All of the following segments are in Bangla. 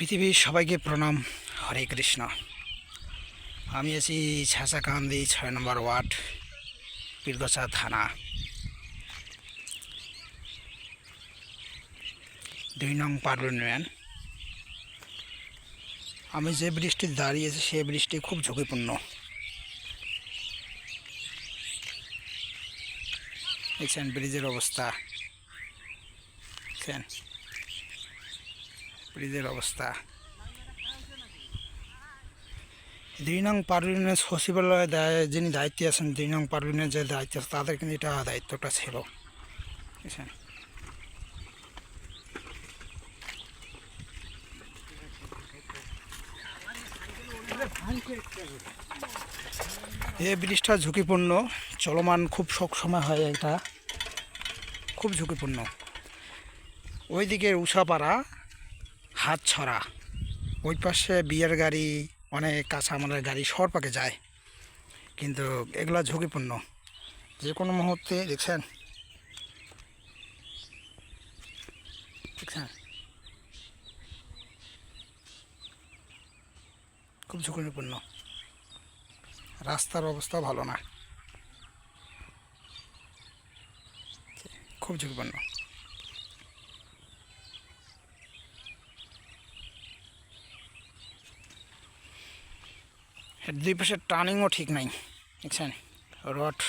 পৃথিবীর সবাইকে প্রণাম। হরে কৃষ্ণ। আমি আছি ছাঁচাকান্দি ৬ নম্বর ওয়ার্ড, পীরগছা থানা, ২ নং পারুল ইউনিয়ন। আমি যে ব্রিজটি দাঁড়িয়েছি সে ব্রিজটি খুব ঝুঁকিপূর্ণ। দেখছেন ব্রিজের অবস্থা, দেখছেন ব্রিজের অবস্থা। ২ নং পারুল ইউনিয়নের সচিবালয়ে যিনি দায়িত্বে আছেন, ২ নং পারুল ইউনিয়নের যে দায়িত্ব আছে তাদের কিন্তু এটা দায়িত্বটা ছিল, বুঝছেন। এই ব্রিজটা ঝুঁকিপূর্ণ, চলমান খুব সময় হয়, এটা খুব ঝুঁকিপূর্ণ। ওইদিকে উষাপাড়া, হাতছড়া, ওই পাশে বিয়ের গাড়ি, অনেক কাঁচামালের গাড়ি সরপাকে যায়, কিন্তু এগুলো ঝুঁকিপূর্ণ। যে কোনো মুহূর্তে দেখছেন দেখছেন খুব ঝুঁকিপূর্ণ। রাস্তার অবস্থা ভালো না, খুব ঝুঁকিপূর্ণ। এর দুই পাশে টার্নিংও ঠিক নাই, দেখছেন। রড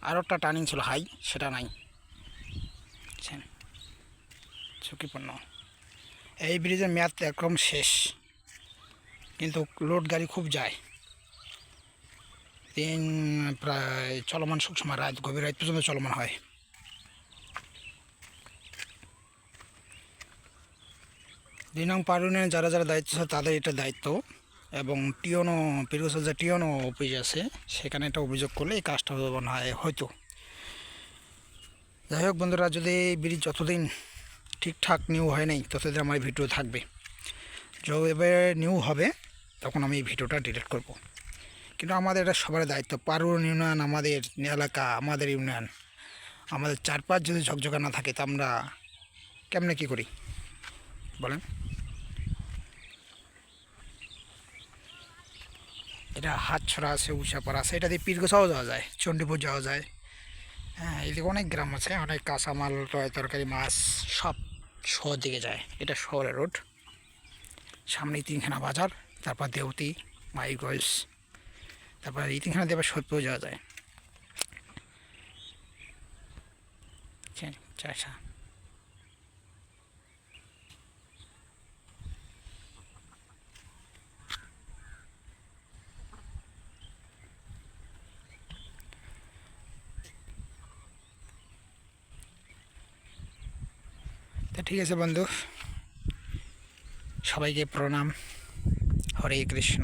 আরও একটা টার্নিং ছিল হাই, সেটা নাই, দেখছেন। ঝুঁকিপূর্ণ। এই ব্রিজের মেয়াদ একদম শেষ, কিন্তু লোড গাড়ি খুব যায়। প্রায় চলমান সবসময় রাত, গভীর রাত পর্যন্ত চলমান হয়। দুই নং পারুল ইউনিয়নে যারা যারা দায়িত্ব আছে তাদের এটা দায়িত্ব, এবং টিওনো পীরগছার যে টিওনো অফিস আছে সেখানে এটা অভিযোগ করলে এই কাজটা হয় হয়তো। যাই হোক বন্ধুরা, যদি এই ব্রিজ যতদিন ঠিকঠাক নিউ হয় নাই ততদিন আমার ভিডিও থাকবে। যবে নিউ হবে তখন আমি এই ভিডিওটা ডিলিট করব। কিন্তু আমাদের এটা সবার দায়িত্ব। পারুল ইউনিয়ন আমাদের এলাকা, আমাদের ইউনিয়ন, আমাদের চারপাশ যদি ঝকঝকা না থাকে তা আমরা কেমনে কী করি বলেন। এটা হাতছড়া আছে, উষাপাড়া আছে, এটা দিয়ে পীরগছাও যাওয়া যায়, চণ্ডীপুর যাওয়া যায়। হ্যাঁ, এদিকে অনেক গ্রাম আছে, অনেক কাঁচামাল, তরকারি, মাছ সব শহর দিকে যায়। এটা শহরের রোড, সামনে তিনখানা বাজার, তারপর দেউতি, মাইগঞ্জ, তারপর এই তিনখানা দিয়ে আবার সৈয়দপুর যাওয়া যায়। আচ্ছা, তো ঠিক আছে বন্ধু, সবাইকে প্রণাম। হরে কৃষ্ণ।